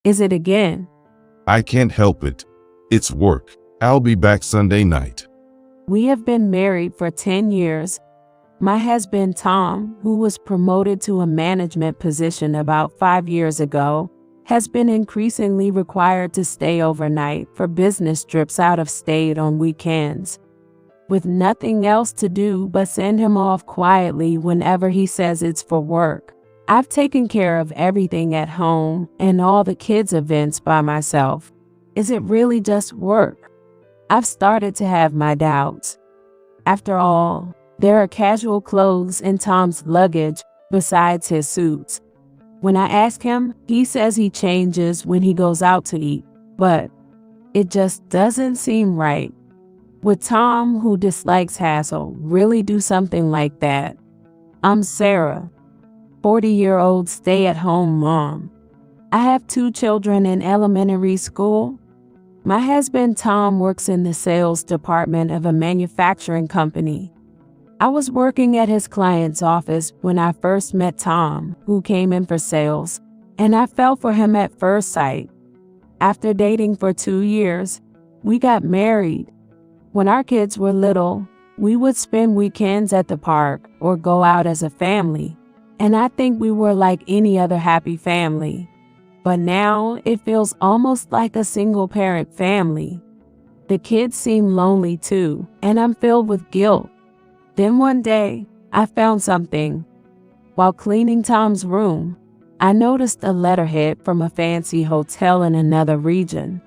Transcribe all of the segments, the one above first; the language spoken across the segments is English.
Is it again? I can't help it. It's work. I'll be back Sunday night. We have been married for 10 years. My husband, Tom, who was promoted to a management position about 5 years ago, has been increasingly required to stay overnight for business trips out of state on weekends. With nothing else to do but send him off quietly whenever he says it's for work, I've taken care of everything at home and all the kids' events by myself. Is it really just work? I've started to have my doubts. After all, there are casual clothes in Tom's luggage besides his suits. When I ask him, he says he changes when he goes out to eat, but it just doesn't seem right. Would Tom, who dislikes hassle, really do something like that? I'm Sarah, 40-year-old stay-at-home mom. I have 2 children in elementary school. My husband Tom works in the sales department of a manufacturing company. I was working at his client's office when I first met Tom, who came in for sales, and I fell for him at first sight. After dating for 2 years, we got married. When our kids were little, we would spend weekends at the park or go out as a family, and I think we were like any other happy family. But now it feels almost like a single-parent family. The kids seem lonely too, and I'm filled with guilt. Then one day, I found something. While cleaning Tom's room, I noticed a letterhead from a fancy hotel in another region.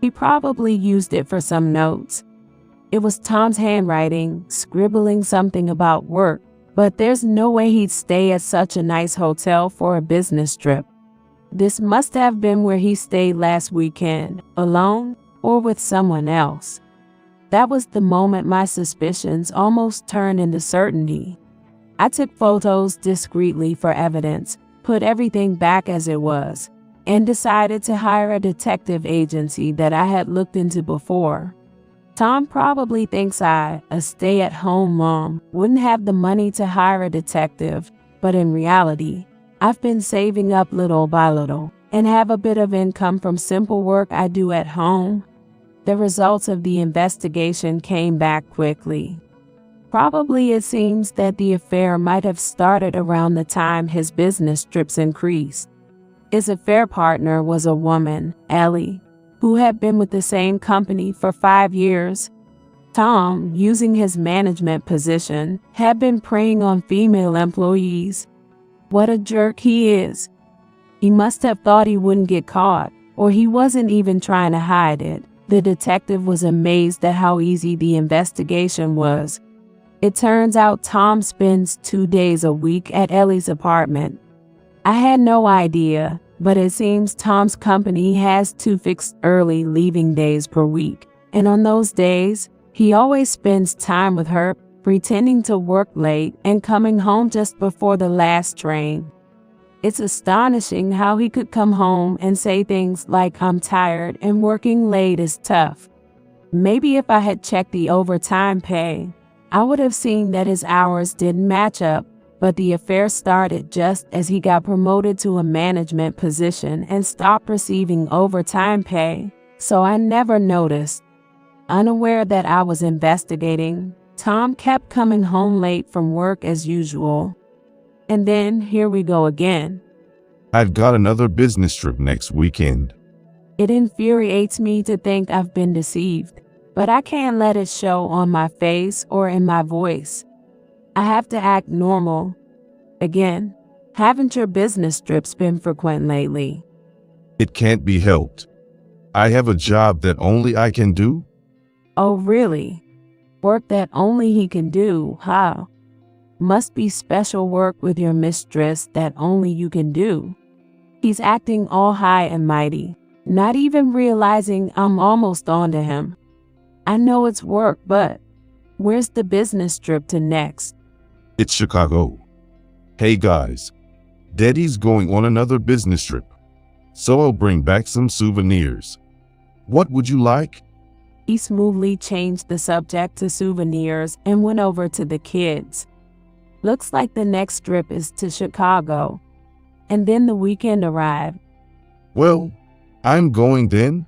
He probably used it for some notes. It was Tom's handwriting, scribbling something about work, but there's no way he'd stay at such a nice hotel for a business trip. This must have been where he stayed last weekend, alone or with someone else. That was the moment my suspicions almost turned into certainty. I took photos discreetly for evidence, put everything back as it was, and decided to hire a detective agency that I had looked into before. Tom probably thinks I, a stay-at-home mom, wouldn't have the money to hire a detective, but in reality, I've been saving up little by little and have a bit of income from simple work I do at home. The results of the investigation came back quickly. Probably it seems that the affair might have started around the time his business trips increased. His affair partner was a woman, Ellie, who had been with the same company for 5 years. Tom, using his management position, had been preying on female employees. What a jerk he is. He must have thought he wouldn't get caught, or he wasn't even trying to hide it. The detective was amazed at how easy the investigation was. It turns out Tom spends 2 days a week at Ellie's apartment. I had no idea, but it seems Tom's company has 2 fixed early leaving days per week, and on those days, he always spends time with her, pretending to work late and coming home just before the last train. It's astonishing how he could come home and say things like, "I'm tired and working late is tough." Maybe if I had checked the overtime pay, I would have seen that his hours didn't match up, but the affair started just as he got promoted to a management position and stopped receiving overtime pay, so I never noticed. Unaware that I was investigating, Tom kept coming home late from work as usual. And then here we go again. I've got another business trip next weekend. It infuriates me to think I've been deceived, but I can't let it show on my face or in my voice. I have to act normal. Again, haven't your business trips been frequent lately? It can't be helped. I have a job that only I can do. Oh, really? Work that only he can do, huh? Must be special work with your mistress that only you can do. He's acting all high and mighty, not even realizing I'm almost onto him. I know it's work, but where's the business trip to next? It's Chicago. Hey guys, Daddy's going on another business trip, so I'll bring back some souvenirs. What would you like? He smoothly changed the subject to souvenirs and went over to the kids. Looks like the next trip is to Chicago. And then the weekend arrived. Well, I'm going then?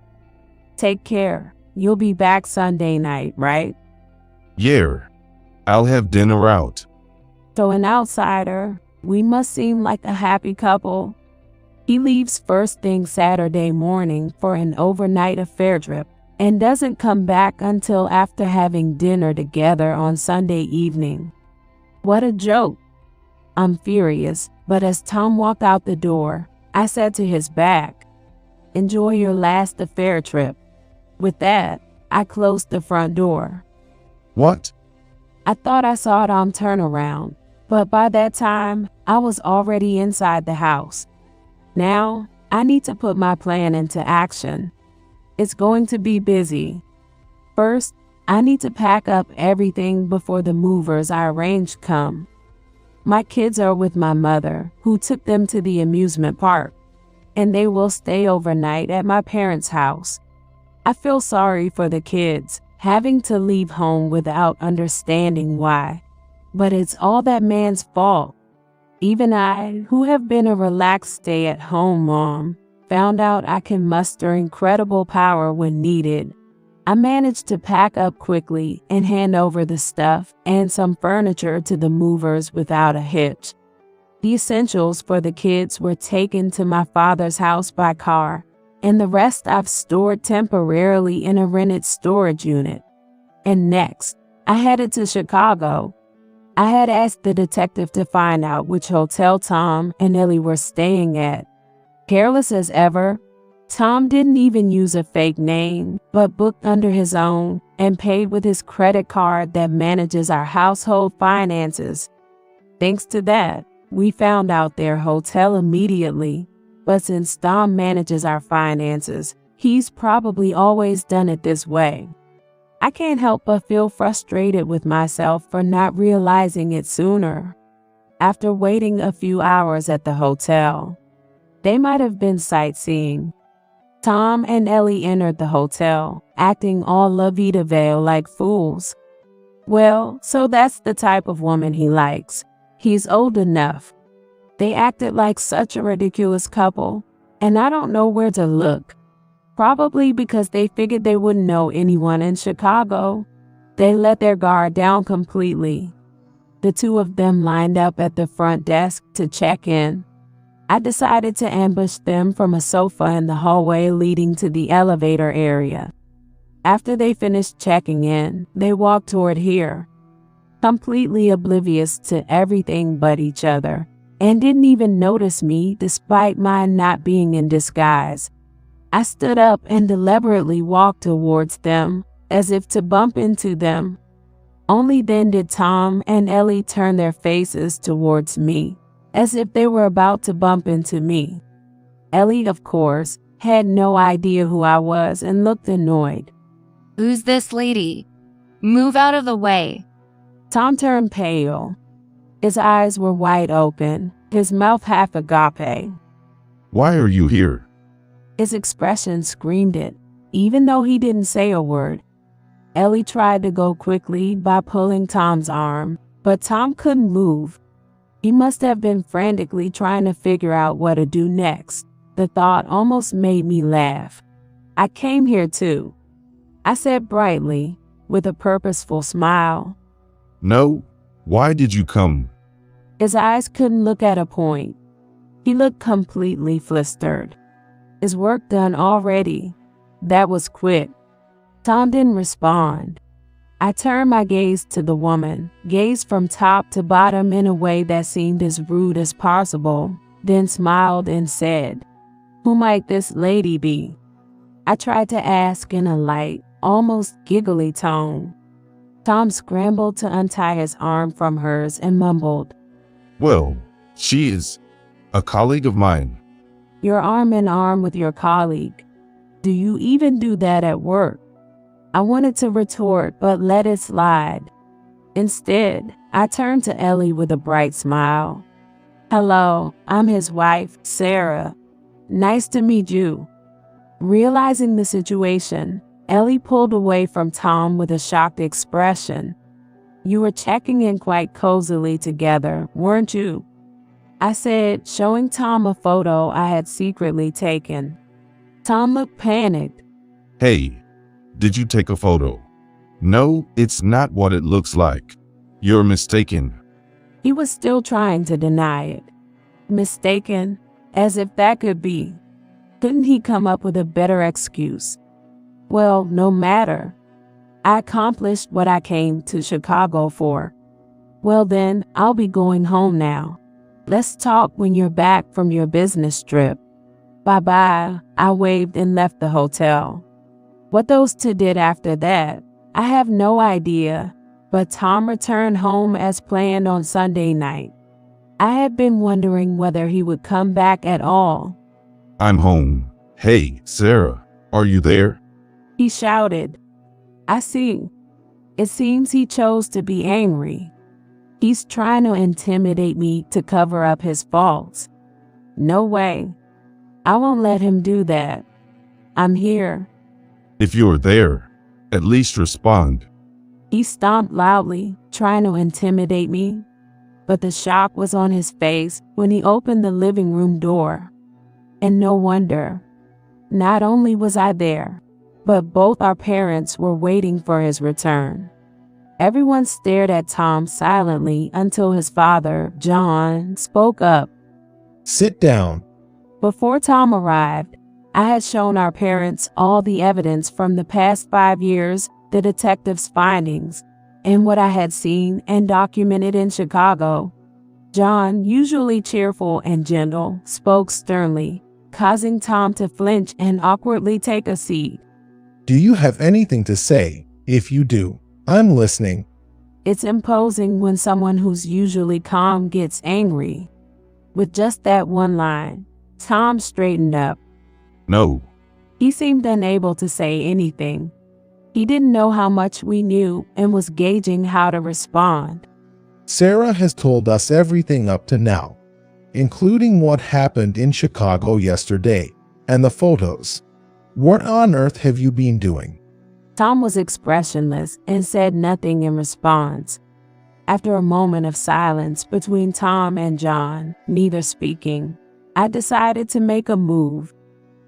Take care. You'll be back Sunday night, right? Yeah. I'll have dinner out. So an outsider, we must seem like a happy couple. He leaves first thing Saturday morning for an overnight affair trip and doesn't come back until after having dinner together on Sunday evening. What a joke. I'm furious, but as Tom walked out the door, I said to his back, "Enjoy your last affair trip." With that, I closed the front door. What? I thought I saw Tom turn around, but by that time, I was already inside the house. Now, I need to put my plan into action. It's going to be busy. First, I need to pack up everything before the movers I arranged come. My kids are with my mother, who took them to the amusement park, and they will stay overnight at my parents' house. I feel sorry for the kids, having to leave home without understanding why. But it's all that man's fault. Even I, who have been a relaxed stay-at-home mom, found out I can muster incredible power when needed. I managed to pack up quickly and hand over the stuff and some furniture to the movers without a hitch. The essentials for the kids were taken to my father's house by car, and the rest I've stored temporarily in a rented storage unit. And next, I headed to Chicago. I had asked the detective to find out which hotel Tom and Ellie were staying at. Careless as ever, Tom didn't even use a fake name, but booked under his own and paid with his credit card that manages our household finances. Thanks to that, we found out their hotel immediately. But since Tom manages our finances, he's probably always done it this way. I can't help but feel frustrated with myself for not realizing it sooner. After waiting a few hours at the hotel, they might have been sightseeing. Tom and Ellie entered the hotel, acting all lovey-dovey like fools. Well, so that's the type of woman he likes. He's old enough. They acted like such a ridiculous couple, and I don't know where to look. Probably because they figured they wouldn't know anyone in Chicago. They let their guard down completely. The two of them lined up at the front desk to check in. I decided to ambush them from a sofa in the hallway leading to the elevator area. After they finished checking in, they walked toward here, completely oblivious to everything but each other, and didn't even notice me despite my not being in disguise. I stood up and deliberately walked towards them, as if to bump into them. Only then did Tom and Ellie turn their faces towards me, as if they were about to bump into me. Ellie, of course, had no idea who I was and looked annoyed. "Who's this lady? Move out of the way." Tom turned pale. His eyes were wide open, his mouth half agape. Why are you here? His expression screamed it, even though he didn't say a word. Ellie tried to go quickly by pulling Tom's arm, but Tom couldn't move. He must have been frantically trying to figure out what to do next. The thought almost made me laugh. "I came here too," I said brightly, with a purposeful smile. No. Why did you come? His eyes couldn't look at a point. He looked completely flustered. Is work done already? That was quick. Tom didn't respond. I turned my gaze to the woman, gazed from top to bottom in a way that seemed as rude as possible, then smiled and said, "Who might this lady be?" I tried to ask in a light, almost giggly tone. Tom scrambled to untie his arm from hers and mumbled, Well, she is a colleague of mine. "You're arm in arm with your colleague. Do you even do that at work?" I wanted to retort, but let it slide. Instead, I turned to Ellie with a bright smile. "Hello, I'm his wife, Sarah. Nice to meet you." Realizing the situation, Ellie pulled away from Tom with a shocked expression. "You were checking in quite cozily together, weren't you?" I said, showing Tom a photo I had secretly taken. Tom looked panicked. Hey, did you take a photo? No, it's not what it looks like. You're mistaken. He was still trying to deny it. Mistaken, as if that could be. Couldn't he come up with a better excuse? Well, no matter. I accomplished what I came to Chicago for. Well then, I'll be going home now. Let's talk when you're back from your business trip. Bye-bye. I waved and left the hotel. What those two did after that, I have no idea, but Tom returned home as planned on Sunday night. I had been wondering whether he would come back at all. I'm home. Hey, Sarah, are you there? He shouted. I see. It seems he chose to be angry. He's trying to intimidate me to cover up his faults. No way. I won't let him do that. I'm here. If you're there, at least respond. He stomped loudly, trying to intimidate me, but the shock was on his face when he opened the living room door. And no wonder. Not only was I there, but both our parents were waiting for his return. Everyone stared at Tom silently until his father, John, spoke up. Sit down. Before Tom arrived, I had shown our parents all the evidence from the past 5 years, the detective's findings, and what I had seen and documented in Chicago. John, usually cheerful and gentle, spoke sternly, causing Tom to flinch and awkwardly take a seat. Do you have anything to say? If you do, I'm listening. It's imposing when someone who's usually calm gets angry. With just that one line, Tom straightened up. No. He seemed unable to say anything. He didn't know how much we knew and was gauging how to respond. Sarah has told us everything up to now, including what happened in Chicago yesterday and the photos. What on earth have you been doing? Tom was expressionless and said nothing in response. After a moment of silence between Tom and John, neither speaking, I decided to make a move.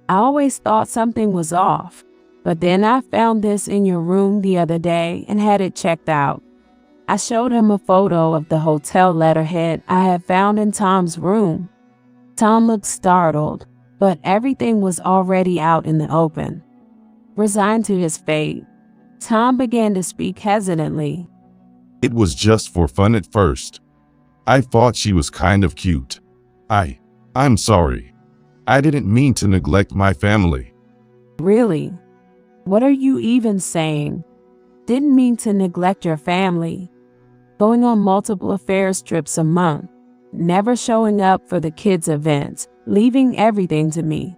I always thought something was off, but then I found this in your room the other day and had it checked out. I showed him a photo of the hotel letterhead I had found in Tom's room. Tom looked startled, but everything was already out in the open. Resigned to his fate, Tom began to speak hesitantly. It was just for fun at first. I thought she was kind of cute. I'm sorry. I didn't mean to neglect my family. Really? What are you even saying? Didn't mean to neglect your family. Going on multiple affairs trips a month, never showing up for the kids' events, leaving everything to me.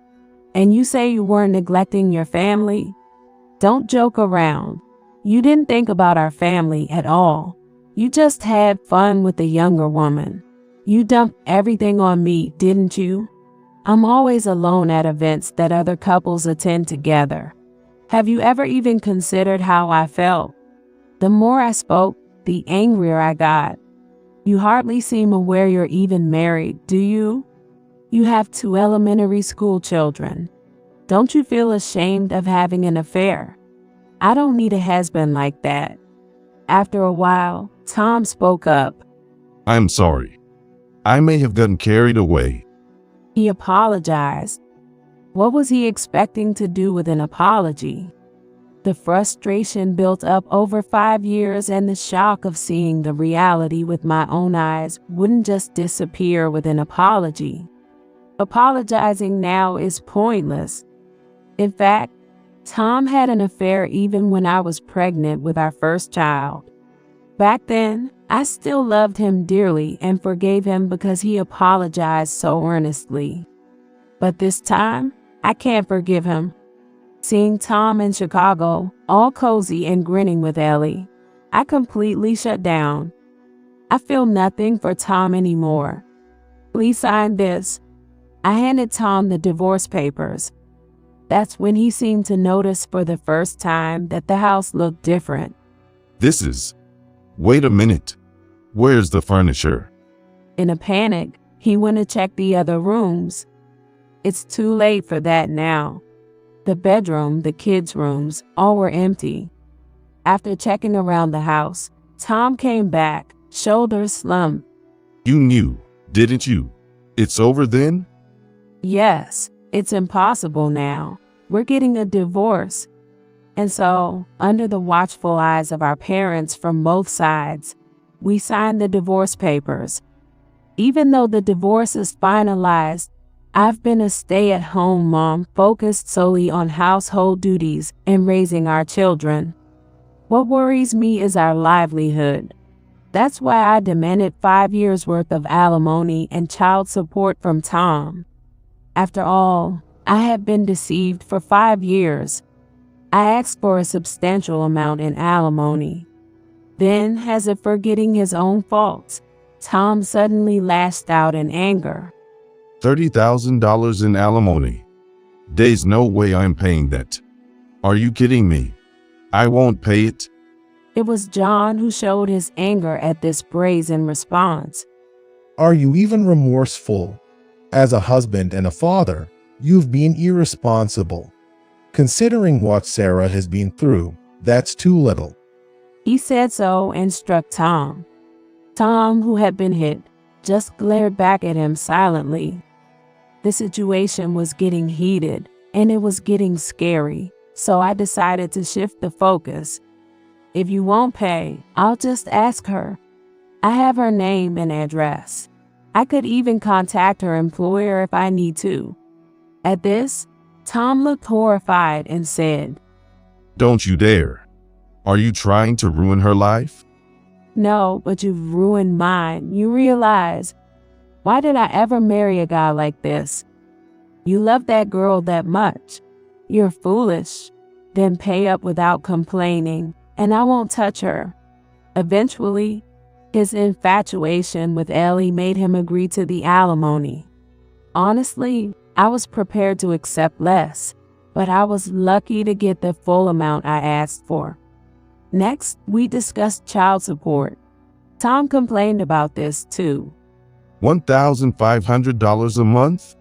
And you say you weren't neglecting your family? Don't joke around. You didn't think about our family at all. You just had fun with the younger woman. You dumped everything on me, didn't you? I'm always alone at events that other couples attend together. Have you ever even considered how I felt? The more I spoke, the angrier I got. You hardly seem aware you're even married, do you? You have 2 elementary school children. Don't you feel ashamed of having an affair? I don't need a husband like that. After a while, Tom spoke up. I'm sorry. I may have gotten carried away. He apologized. What was he expecting to do with an apology? The frustration built up over 5 years, and the shock of seeing the reality with my own eyes wouldn't just disappear with an apology. Apologizing now is pointless. In fact, Tom had an affair even when I was pregnant with our first child. Back then, I still loved him dearly and forgave him because he apologized so earnestly. But this time, I can't forgive him. Seeing Tom in Chicago, all cozy and grinning with Ellie, I completely shut down. I feel nothing for Tom anymore. Please sign this. I handed Tom the divorce papers. That's when he seemed to notice for the first time that the house looked different. Wait a minute. Where's the furniture? In a panic, he went to check the other rooms. It's too late for that now. The bedroom, the kids' rooms, all were empty. After checking around the house, Tom came back, shoulders slumped. You knew, didn't you? It's over then? Yes, it's impossible now. We're getting a divorce. And so, under the watchful eyes of our parents from both sides, we signed the divorce papers. Even though the divorce is finalized, I've been a stay-at-home mom focused solely on household duties and raising our children. What worries me is our livelihood. That's why I demanded 5 years' worth of alimony and child support from Tom. After all, I had been deceived for 5 years. I asked for a substantial amount in alimony. Then, as if forgetting his own faults, Tom suddenly lashed out in anger. $30,000 in alimony. There's no way I'm paying that. Are you kidding me? I won't pay it. It was John who showed his anger at this brazen response. Are you even remorseful? As a husband and a father, you've been irresponsible. Considering what Sarah has been through, that's too little. He said so and struck Tom. Tom, who had been hit, just glared back at him silently. The situation was getting heated, and it was getting scary, so I decided to shift the focus. If you won't pay, I'll just ask her. I have her name and address. I could even contact her employer if I need to. At this, Tom looked horrified and said, Don't you dare. Are you trying to ruin her life? No, but you've ruined mine. You realize, why did I ever marry a guy like this? You love that girl that much. You're foolish. Then pay up without complaining, and I won't touch her. Eventually, his infatuation with Ellie made him agree to the alimony. Honestly, I was prepared to accept less, but I was lucky to get the full amount I asked for. Next, we discussed child support. Tom complained about this too. $1,500 a month?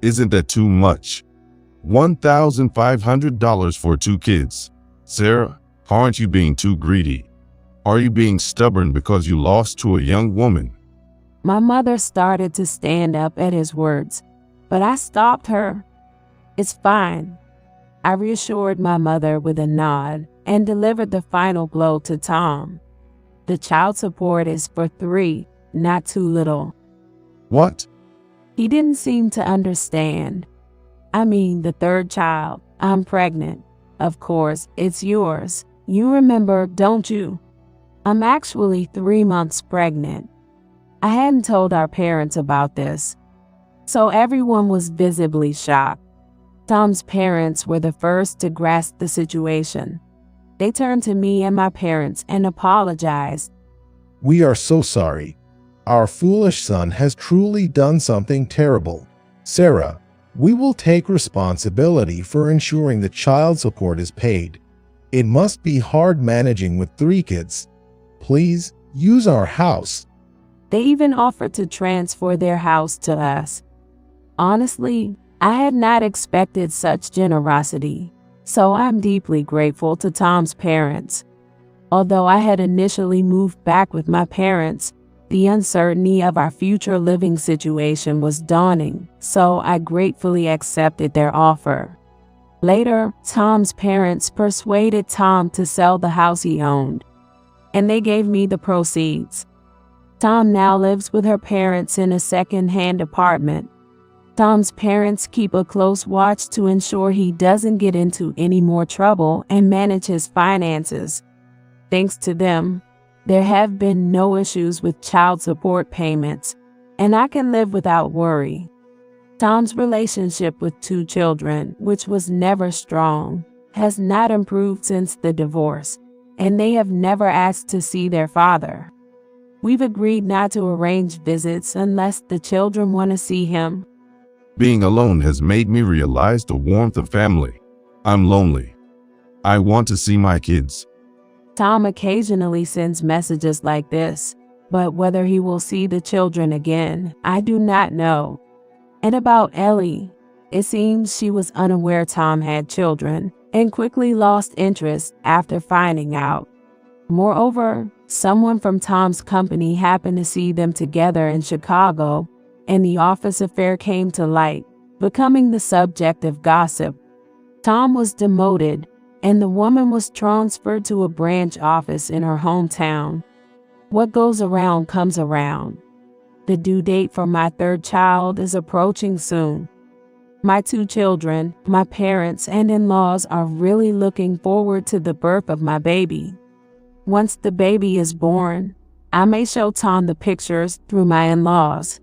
Isn't that too much? $1,500 for 2 kids. Sarah, aren't you being too greedy? Are you being stubborn because you lost to a young woman? My mother started to stand up at his words, but I stopped her. It's fine. I reassured my mother with a nod and delivered the final blow to Tom. The child support is for 3, not too little. What? He didn't seem to understand. I mean, the 3rd child. I'm pregnant. Of course, it's yours. You remember, don't you? I'm actually 3 months pregnant. I hadn't told our parents about this, so everyone was visibly shocked. Tom's parents were the first to grasp the situation. They turned to me and my parents and apologized. We are so sorry. Our foolish son has truly done something terrible. Sarah, we will take responsibility for ensuring the child support is paid. It must be hard managing with 3 kids. Please use our house. They even offered to transfer their house to us. Honestly, I had not expected such generosity, so I'm deeply grateful to Tom's parents. Although I had initially moved back with my parents, the uncertainty of our future living situation was dawning, so I gratefully accepted their offer. Later, Tom's parents persuaded Tom to sell the house he owned, and they gave me the proceeds. Tom now lives with her parents in a second-hand apartment. Tom's parents keep a close watch to ensure he doesn't get into any more trouble and manage his finances. Thanks to them, there have been no issues with child support payments, and I can live without worry. Tom's relationship with 2 children, which was never strong, has not improved since the divorce, and they have never asked to see their father. We've agreed not to arrange visits unless the children want to see him. Being alone has made me realize the warmth of family. I'm lonely. I want to see my kids. Tom occasionally sends messages like this, but whether he will see the children again, I do not know. And about Ellie, It seems she was unaware Tom had children and quickly lost interest after finding out. Moreover, someone from Tom's company happened to see them together in Chicago, and the office affair came to light, becoming the subject of gossip. Tom was demoted, and the woman was transferred to a branch office in her hometown. What goes around comes around. The due date for my third child is approaching soon. My 2 children, my parents, and in-laws are really looking forward to the birth of my baby. Once the baby is born, I may show Tom the pictures through my in-laws.